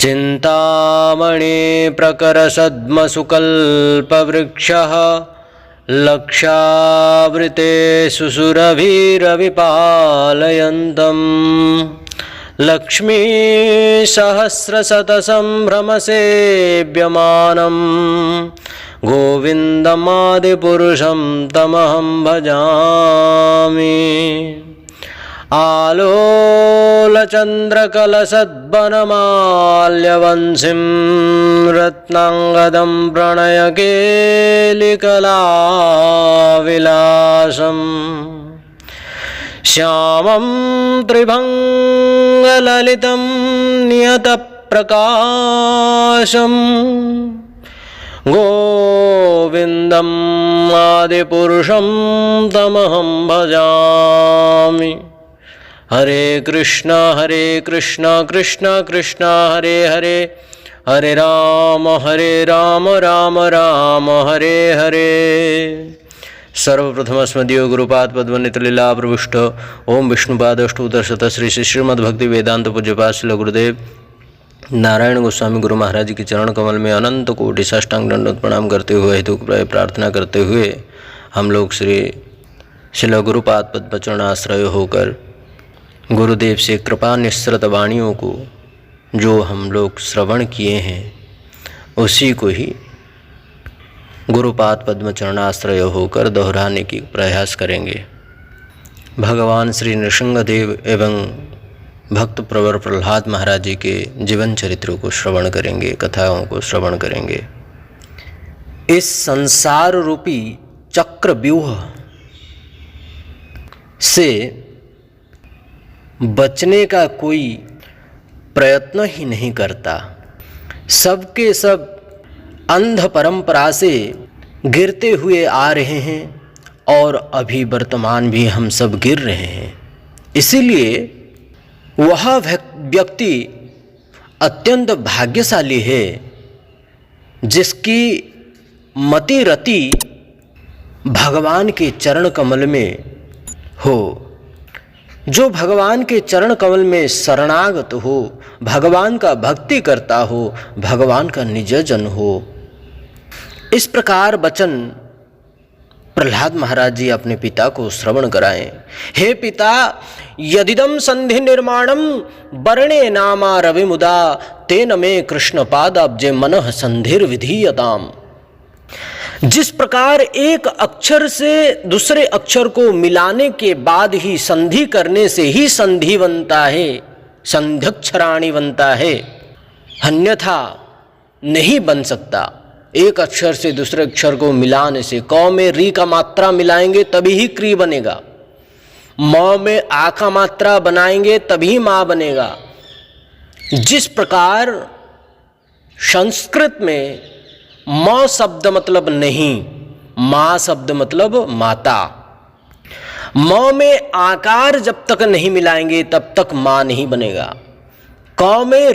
चिंतामणि प्रकरसद्मसुकल्पवृक्षः लक्षावृते सुसुरभिरविपालयन्तम् लक्ष्मी सहस्रशतसंभ्रमसेव्यमानं गोविन्दमादिपुरुषं तमहं भजामि। आलोलचन्द्रकलसद्वनमाल्यवंशीं रत्नाङ्गदं प्रणयकेलिकलाविलासम् श्यामं त्रिभङ्गललितं नियतप्रकाशम् गोविन्दम् आदिपुरुषं तमहं भजामि। हरे कृष्ण कृष्ण कृष्ण हरे हरे, हरे राम राम राम हरे हरे। सर्वप्रथमस्मदीयो गुरुपाद पद्मनितलीला प्रविष्ट ओम विष्णुपादष्टोत्तरशत श्री श्रीमद्भक्ति वेदांत पूज्यपाद श्रील गुरुदेव नारायण गोस्वामी गुरु महाराज की चरण कमल में अनंत कोटि साष्टांग दंडवत प्रणाम करते हुए हेतु प्रार्थना करते हुए हम लोग श्रील गुरुपाद पद्म चरणाश्रय होकर गुरुदेव से कृपा निःसृत वाणियों को जो हम लोग श्रवण किए हैं उसी को ही गुरुपाद पद्म चरणाश्रय होकर दोहराने की प्रयास करेंगे। भगवान श्री नृसिंहदेव एवं भक्त प्रवर प्रहलाद महाराज जी के जीवन चरित्रों को श्रवण करेंगे, कथाओं को श्रवण करेंगे। इस संसार रूपी चक्रव्यूह से बचने का कोई प्रयत्न ही नहीं करता। सबके सब अंध परंपरा से गिरते हुए आ रहे हैं और अभी वर्तमान भी हम सब गिर रहे हैं। इसीलिए वह व्यक्ति अत्यंत भाग्यशाली है जिसकी मति रति भगवान के चरण कमल में हो, जो भगवान के चरण कमल में शरणागत हो, भगवान का भक्ति करता हो, भगवान का निजजन हो। इस प्रकार वचन प्रहलाद महाराज जी अपने पिता को श्रवण कराएं। हे पिता, यदिदं संधि निर्माणम वर्णे नामा रविमुदा तेन मे कृष्ण पादाब्जे मनः संधिर विधीयताम। जिस प्रकार एक अक्षर से दूसरे अक्षर को मिलाने के बाद ही संधि करने से ही संधि बनता है, संध्यक्षराणि बनता है, अन्यथा नहीं बन सकता। एक अक्षर से दूसरे अक्षर को मिलाने से क में री का मात्रा मिलाएंगे तभी ही क्री बनेगा, म में आ का मात्रा बनाएंगे तभी माँ बनेगा। जिस प्रकार संस्कृत में म शब्द मतलब नहीं, माँ शब्द मतलब माता। म में आकार जब तक नहीं मिलाएंगे तब तक माँ नहीं बनेगा। क में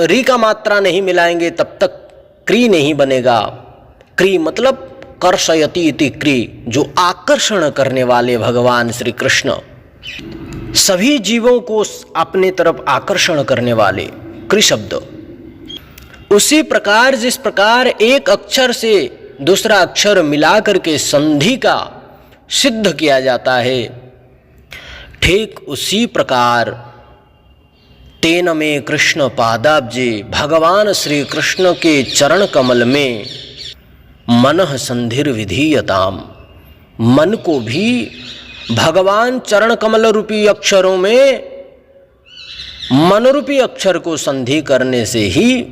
री का मात्रा नहीं मिलाएंगे तब तक क्री नहीं बनेगा। क्री मतलब कर्षयति इति क्री, जो आकर्षण करने वाले भगवान श्री कृष्ण, सभी जीवों को अपने तरफ आकर्षण करने वाले क्री शब्द। उसी प्रकार जिस प्रकार एक अक्षर से दूसरा अक्षर मिलाकर के संधि का सिद्ध किया जाता है, ठीक उसी प्रकार तेन में कृष्ण पादाब्जे, भगवान श्री कृष्ण के चरण कमल में मनः संधिर विधीयताम, मन को भी भगवान चरण कमल रूपी अक्षरों में मन रूपी अक्षर को संधि करने से ही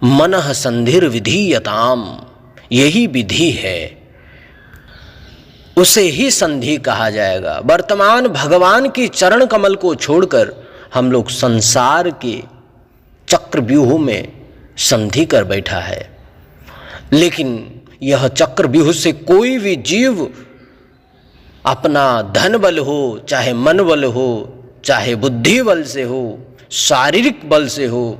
मनः संधिर विधीयताम, यही विधि है, उसे ही संधि कहा जाएगा। वर्तमान भगवान की चरण कमल को छोड़कर हम लोग संसार के चक्रव्यूह में संधि कर बैठा है। लेकिन यह चक्रव्यूह से कोई भी जीव अपना धन बल हो, चाहे मन बल हो, चाहे बुद्धि बल से हो, शारीरिक बल से हो,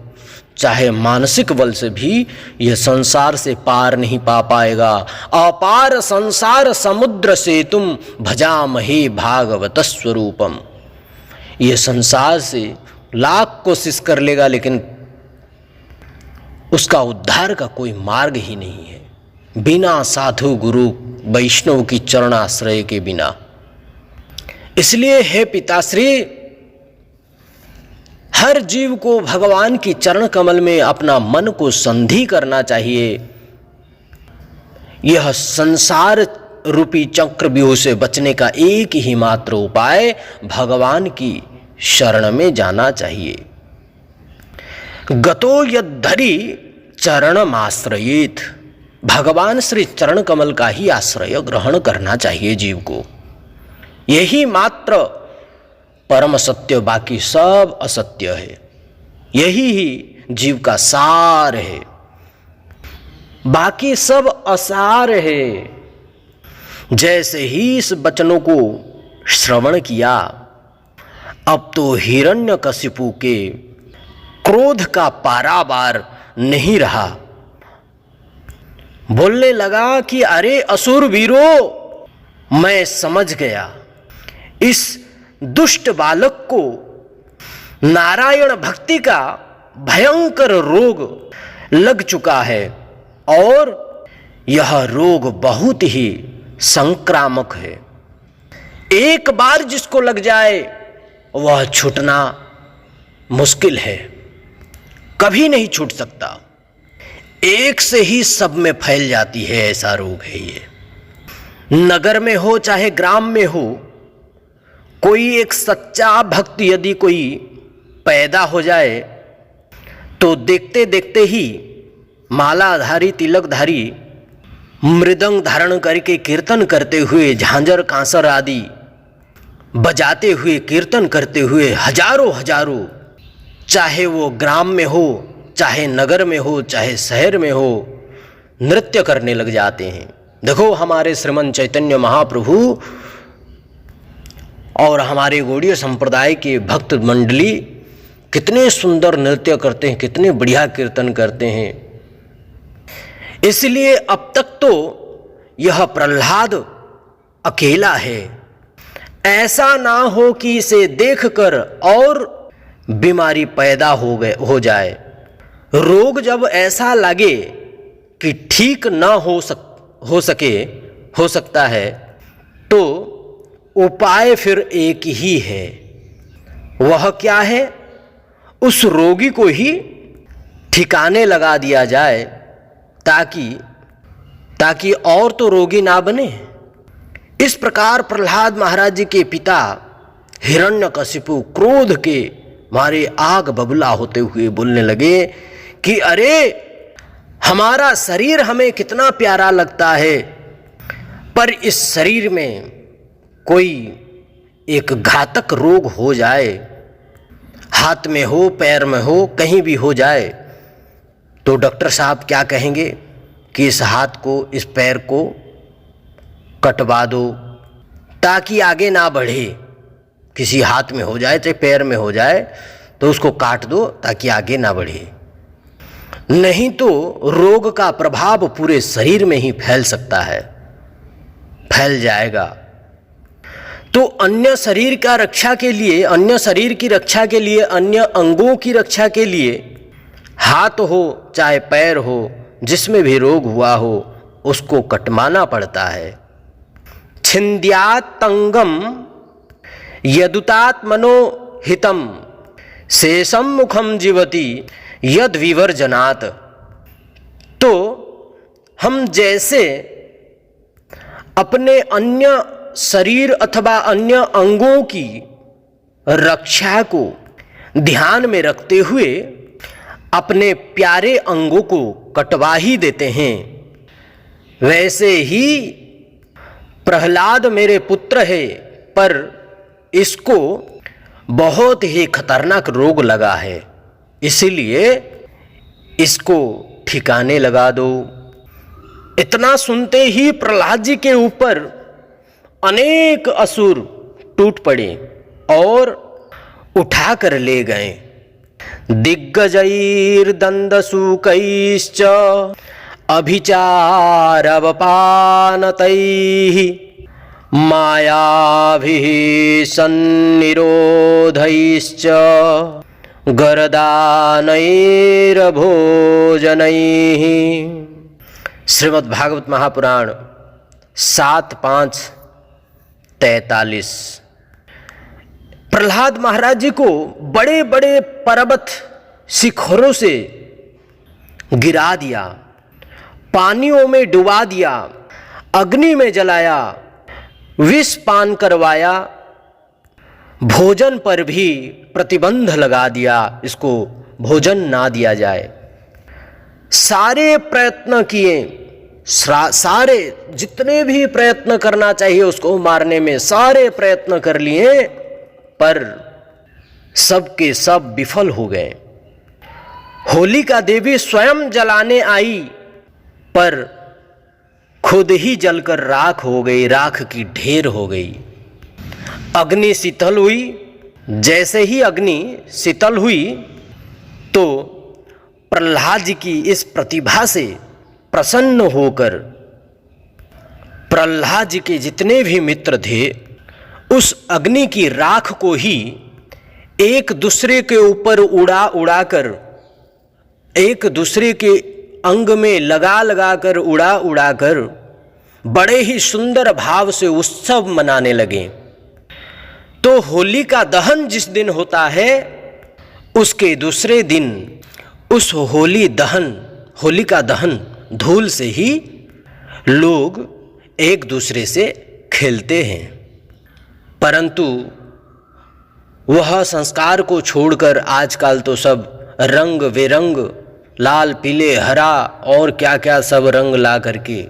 चाहे मानसिक बल से भी यह संसार से पार नहीं पा पाएगा। अपार संसार समुद्र से तुम भजामहे भागवत स्वरूपम। ये संसार से लाख कोशिश कर लेगा, लेकिन उसका उद्धार का कोई मार्ग ही नहीं है बिना साधु गुरु वैष्णव की चरणाश्रय के बिना। इसलिए हे पिताश्री, हर जीव को भगवान की चरण कमल में अपना मन को संधि करना चाहिए। यह संसार रूपी चक्रव्यूह से बचने का एक ही मात्र उपाय भगवान की शरण में जाना चाहिए। गतो यद्धरि चरणमाश्रयेत, भगवान श्री चरण कमल का ही आश्रय ग्रहण करना चाहिए जीव को। यही मात्र परम सत्य, बाकी सब असत्य है। यही ही जीव का सार है, बाकी सब असार है। जैसे ही इस वचनों को श्रवण किया, अब तो हिरण्यकशिपु के क्रोध का पारावार नहीं रहा। बोलने लगा कि अरे असुर वीरो, मैं समझ गया इस दुष्ट बालक को नारायण भक्ति का भयंकर रोग लग चुका है और यह रोग बहुत ही संक्रामक है। एक बार जिसको लग जाए वह छूटना मुश्किल है, कभी नहीं छूट सकता। एक से ही सब में फैल जाती है, ऐसा रोग है ये। नगर में हो चाहे ग्राम में हो, कोई एक सच्चा भक्त यदि कोई पैदा हो जाए तो देखते देखते ही मालाधारी, तिलकधारी, मृदंग धारण करके कीर्तन करते हुए, झांझर कांसर आदि बजाते हुए, कीर्तन करते हुए हजारों हजारों, चाहे वो ग्राम में हो, चाहे नगर में हो, चाहे शहर में हो, नृत्य करने लग जाते हैं। देखो हमारे श्रीमन चैतन्य महाप्रभु और हमारे गौड़ीय संप्रदाय के भक्त मंडली कितने सुंदर नृत्य करते हैं, कितने बढ़िया कीर्तन करते हैं। इसलिए अब तक तो यह प्रहलाद अकेला है। ऐसा ना हो कि इसे देखकर और बीमारी पैदा हो जाए। रोग जब ऐसा लगे कि ठीक ना हो सकता है तो उपाय फिर एक ही है। वह क्या है? उस रोगी को ही ठिकाने लगा दिया जाए ताकि और तो रोगी ना बने। इस प्रकार प्रहलाद महाराज जी के पिता हिरण्यकशिपु क्रोध के मारे आग बबूला होते हुए बोलने लगे कि अरे, हमारा शरीर हमें कितना प्यारा लगता है, पर इस शरीर में कोई एक घातक रोग हो जाए, हाथ में हो, पैर में हो, कहीं भी हो जाए, तो डॉक्टर साहब क्या कहेंगे कि इस हाथ को, इस पैर को कटवा दो ताकि आगे ना बढ़े। किसी हाथ में हो जाए चाहे पैर में हो जाए तो उसको काट दो ताकि आगे ना बढ़े, नहीं तो रोग का प्रभाव पूरे शरीर में ही फैल सकता है, फैल जाएगा। तो अन्य शरीर की रक्षा के लिए, अन्य अंगों की रक्षा के लिए, हाथ हो चाहे पैर हो, जिसमें भी रोग हुआ हो उसको कटवाना पड़ता है। छिन्द्यातंगम यदुतात्मनो हितम शेषम मुखम जीवति यद विवर्जनात्। तो हम जैसे अपने अन्य शरीर अथवा अन्य अंगों की रक्षा को ध्यान में रखते हुए अपने प्यारे अंगों को कटवा ही देते हैं, वैसे ही प्रहलाद मेरे पुत्र है, पर इसको बहुत ही खतरनाक रोग लगा है, इसीलिए इसको ठिकाने लगा दो। इतना सुनते ही प्रहलाद जी के ऊपर अनेक असुर टूट पड़े और उठाकर ले गए। दिग्गजैर्दंडसूकैश्च अभिचारवपानतैः मायाभिः सन्निरोधैश्च गरदानैर्भोजनैः। श्रीमद् भागवत महापुराण 7-5-43। प्रहलाद महाराज जी को बड़े बड़े पर्वत शिखरों से गिरा दिया, पानियों में डुबा दिया, अग्नि में जलाया, विष पान करवाया, भोजन पर भी प्रतिबंध लगा दिया, इसको भोजन ना दिया जाए। सारे प्रयत्न किए, सारे जितने भी प्रयत्न करना चाहिए उसको मारने में सारे प्रयत्न कर लिए, पर सब के सब विफल हो गए। होलिका देवी स्वयं जलाने आई, पर खुद ही जलकर राख हो गई, राख की ढेर हो गई। अग्नि शीतल हुई। जैसे ही अग्नि शीतल हुई तो प्रहलाद जी की इस प्रतिभा से प्रसन्न होकर प्रहलाद जी के जितने भी मित्र थे उस अग्नि की राख को ही एक दूसरे के ऊपर उड़ा कर, एक दूसरे के अंग में लगा कर उड़ा कर बड़े ही सुंदर भाव से उत्सव मनाने लगे। तो होली का दहन जिस दिन होता है उसके दूसरे दिन उस होली का दहन धूल से ही लोग एक दूसरे से खेलते हैं। परंतु वह संस्कार को छोड़कर आजकल तो सब रंग बेरंग, लाल पीले हरा और क्या क्या सब रंग ला करके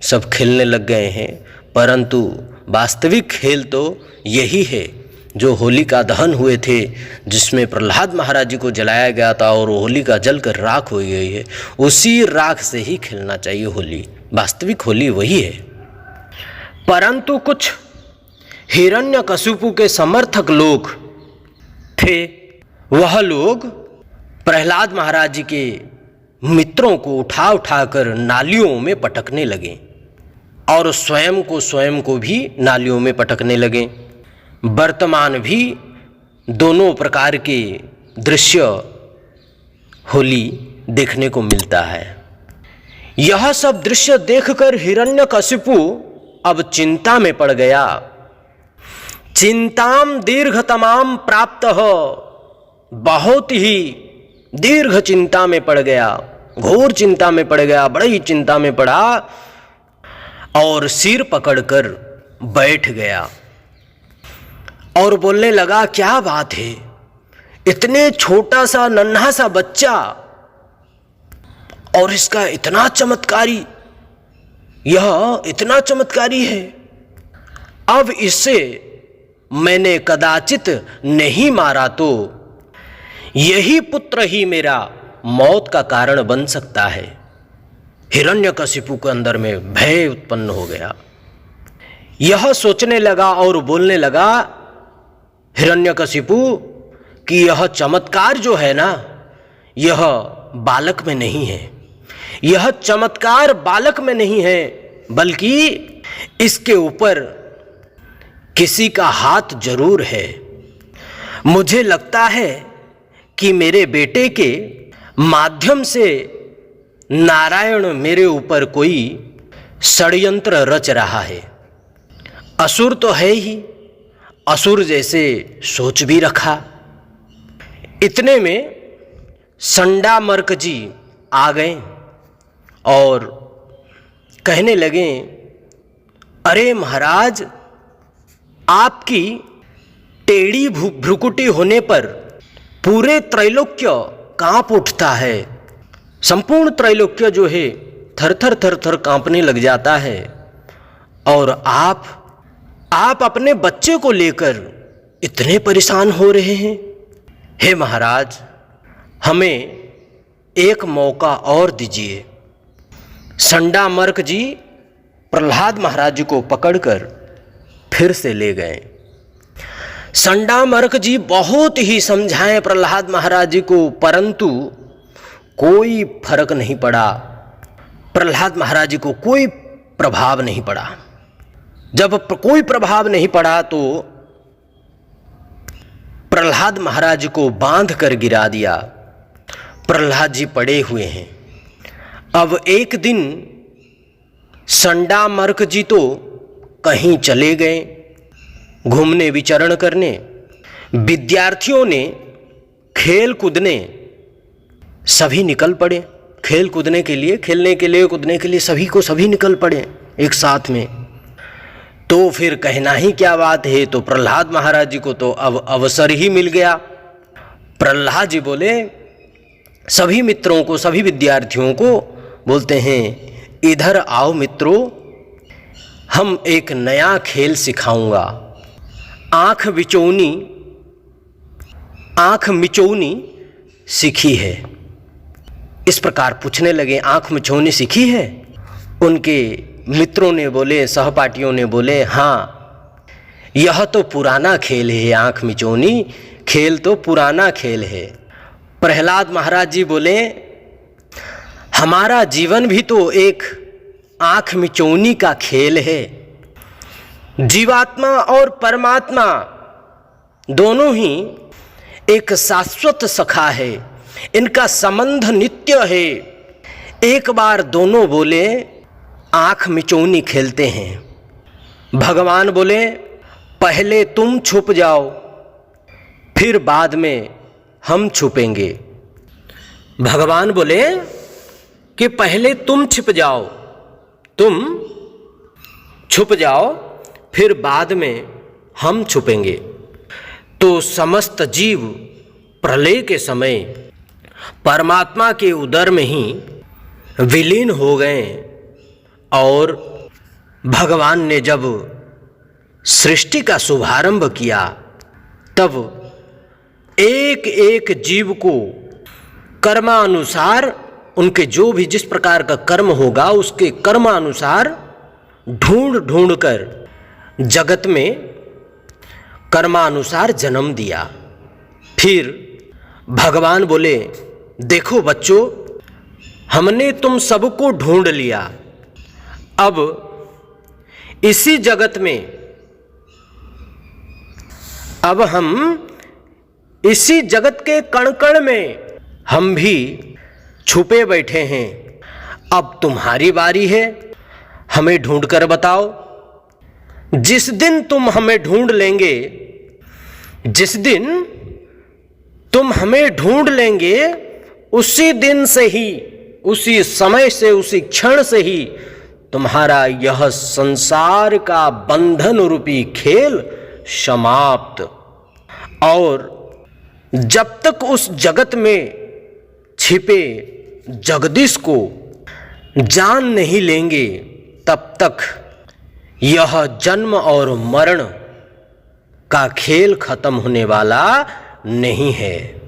सब खेलने लग गए हैं। परंतु वास्तविक खेल तो यही है जो होलिका दहन हुए थे, जिसमें प्रहलाद महाराज जी को जलाया गया था और होलिका जलकर राख हो गई है। उसी राख से ही खेलना चाहिए होली, वास्तविक होली वही है। परंतु कुछ हिरण्यकशिपु के समर्थक लोग थे, वह लोग प्रहलाद महाराज जी के मित्रों को उठा कर नालियों में पटकने लगे और स्वयं को भी नालियों में पटकने लगे। वर्तमान भी दोनों प्रकार के दृश्य होली देखने को मिलता है। यह सब दृश्य देखकर हिरण्यकशिपु अब चिंता में पड़ गया। चिंताम दीर्घतमाम प्राप्त हो, बहुत ही दीर्घ चिंता में पड़ गया, घोर चिंता में पड़ गया, बड़ी चिंता में पड़ा और सिर पकड़कर बैठ गया और बोलने लगा, क्या बात है, इतने छोटा सा नन्हा सा बच्चा और इसका इतना चमत्कारी, यह इतना चमत्कारी है। अब इससे मैंने कदाचित नहीं मारा तो यही पुत्र ही मेरा मौत का कारण बन सकता है। हिरण्यकशिपु के अंदर में भय उत्पन्न हो गया। यह सोचने लगा और बोलने लगा हिरण्यकशिपु कि यह चमत्कार जो है ना, यह बालक में नहीं है, यह चमत्कार बालक में नहीं है, बल्कि इसके ऊपर किसी का हाथ जरूर है। मुझे लगता है कि मेरे बेटे के माध्यम से नारायण मेरे ऊपर कोई षड्यंत्र रच रहा है। असुर तो है ही, असुर जैसे सोच भी रखा। इतने में संडामर्क जी आ गए और कहने लगे, अरे महाराज, आपकी टेढ़ी भ्रुकुटी होने पर पूरे त्रैलोक्य कांप उठता है। संपूर्ण त्रैलोक्य जो है थर थर कांपने लग जाता है। और आप अपने बच्चे को लेकर इतने परेशान हो रहे हैं। हे महाराज, हमें एक मौका और दीजिए। संडामर्क जी प्रहलाद महाराज जी को पकड़कर फिर से ले गए। संडामर्क जी बहुत ही समझाएं प्रहलाद महाराज जी को, परंतु कोई फर्क नहीं पड़ा। प्रहलाद महाराज जी को कोई प्रभाव नहीं पड़ा। जब कोई प्रभाव नहीं पड़ा तो प्रहलाद महाराज को बांध कर गिरा दिया। प्रहलाद जी पड़े हुए हैं। अब एक दिन संडामर्क जी तो कहीं चले गए घूमने विचरण करने, विद्यार्थियों ने खेल कूदने सभी निकल पड़े। खेल कूदने के लिए, खेलने के लिए, कूदने के लिए सभी निकल पड़े एक साथ में। तो फिर कहना ही क्या बात है। तो प्रहलाद महाराज जी को तो अब अवसर ही मिल गया। प्रहलाद जी बोले सभी मित्रों को, सभी विद्यार्थियों को बोलते हैं, इधर आओ मित्रों, हम एक नया खेल सिखाऊंगा। आंख मिचौनी सीखी है। इस प्रकार पूछने लगे, आंख मिचौनी सीखी है? उनके मित्रों ने बोले, सहपाठियों ने बोले, हाँ यह तो पुराना खेल है, आंख मिचौनी खेल तो पुराना खेल है। प्रहलाद महाराज जी बोले, हमारा जीवन भी तो एक आंख मिचौनी का खेल है। जीवात्मा और परमात्मा दोनों ही एक शाश्वत सखा है, इनका संबंध नित्य है। एक बार दोनों बोले आंख मिचौनी खेलते हैं। भगवान बोले पहले तुम छुप जाओ, फिर बाद में हम छुपेंगे। भगवान बोले कि पहले तुम छुप जाओ, फिर बाद में हम छुपेंगे। तो समस्त जीव प्रलय के समय परमात्मा के उदर में ही विलीन हो गए। और भगवान ने जब सृष्टि का शुभारंभ किया, तब एक एक जीव को कर्मानुसार, उनके जो भी जिस प्रकार का कर्म होगा उसके कर्मानुसार ढूंढ कर जगत में कर्मानुसार जन्म दिया। फिर भगवान बोले, देखो बच्चों, हमने तुम सबको ढूंढ लिया। अब इसी जगत में, अब हम इसी जगत के कण कण में हम भी छुपे बैठे हैं। अब तुम्हारी बारी है, हमें ढूंढ कर बताओ। जिस दिन तुम हमें ढूंढ लेंगे, जिस दिन तुम हमें ढूंढ लेंगे, उसी दिन से ही, उसी समय से, उसी क्षण से ही तुम्हारा यह संसार का बंधन रूपी खेल समाप्त। और जब तक उस जगत में छिपे जगदीश को जान नहीं लेंगे, तब तक यह जन्म और मरण का खेल खत्म होने वाला नहीं है।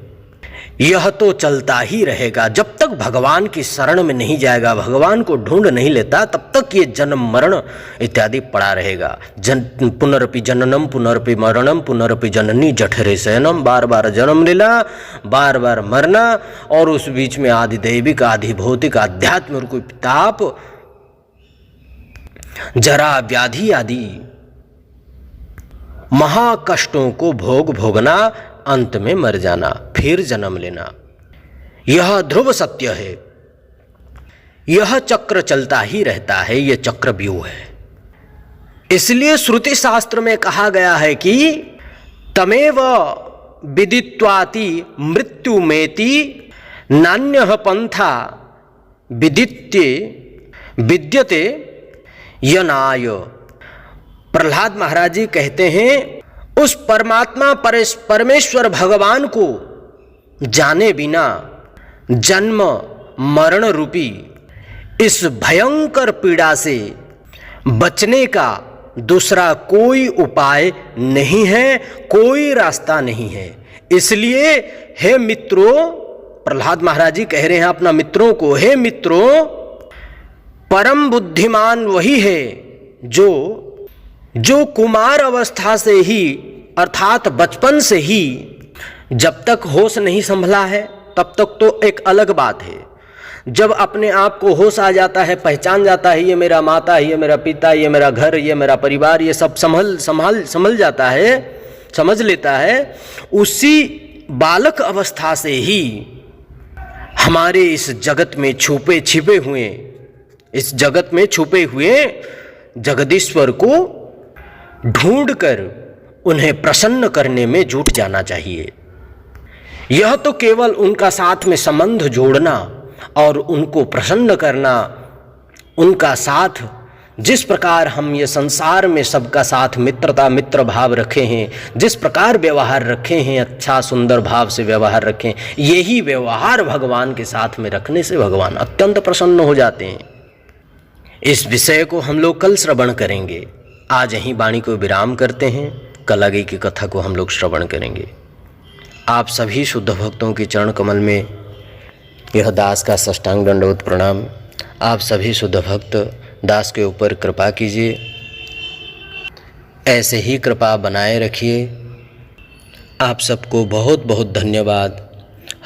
यह तो चलता ही रहेगा। जब तक भगवान की शरण में नहीं जाएगा, भगवान को ढूंढ नहीं लेता, तब तक ये जन्म मरण इत्यादि पड़ा रहेगा। पुनरपि जननम पुनरपि मरणम पुनरपि जननी जठरे शयनम, बार बार जन्म लेना, बार बार मरना, और उस बीच में आदि दैविक, आदि भौतिक, आध्यात्म और कोई ताप, जरा, व्याधि आदि महाकष्टों को भोगना, अंत में मर जाना, फिर जन्म लेना। यह ध्रुव सत्य है। यह चक्र चलता ही रहता है, यह चक्रव्यूह है। इसलिए श्रुति शास्त्र में कहा गया है कि तमेव विदित्वाति मृत्युमेति नान्यः पंथा विद्यते यनाय। प्रहलाद महाराज जी कहते हैं, उस परमात्मा परमेश्वर भगवान को जाने बिना जन्म मरण रूपी इस भयंकर पीड़ा से बचने का दूसरा कोई उपाय नहीं है, कोई रास्ता नहीं है। इसलिए हे मित्रों, प्रहलाद महाराज जी कह रहे हैं अपना मित्रों को, हे मित्रों, परम बुद्धिमान वही है जो कुमार अवस्था से ही, अर्थात बचपन से ही, जब तक होश नहीं संभला है तब तक तो एक अलग बात है। जब अपने आप को होश आ जाता है, पहचान जाता है, ये मेरा माता, ये मेरा पिता, ये मेरा घर, ये मेरा परिवार, ये सब संभल जाता है, समझ लेता है, उसी बालक अवस्था से ही हमारे इस जगत में छुपे हुए जगदीश्वर को ढूंढकर उन्हें प्रसन्न करने में जुट जाना चाहिए। यह तो केवल उनका साथ में संबंध जोड़ना और उनको प्रसन्न करना, उनका साथ जिस प्रकार हम ये संसार में सबका साथ मित्रता मित्र भाव रखे हैं, जिस प्रकार व्यवहार रखे हैं, अच्छा सुंदर भाव से व्यवहार रखें, यही व्यवहार भगवान के साथ में रखने से भगवान अत्यंत प्रसन्न हो जाते हैं। इस विषय को हम लोग कल श्रवण करेंगे। आज यहीं वाणी को विराम करते हैं, कल आगे की कथा को हम लोग श्रवण करेंगे। आप सभी शुद्ध भक्तों के चरण कमल में यह दास का साष्टांग दंडवत प्रणाम। आप सभी शुद्ध भक्त दास के ऊपर कृपा कीजिए, ऐसे ही कृपा बनाए रखिए। आप सबको बहुत बहुत धन्यवाद।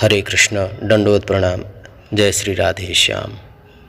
हरे कृष्ण, दंडवत प्रणाम। जय श्री राधे श्याम।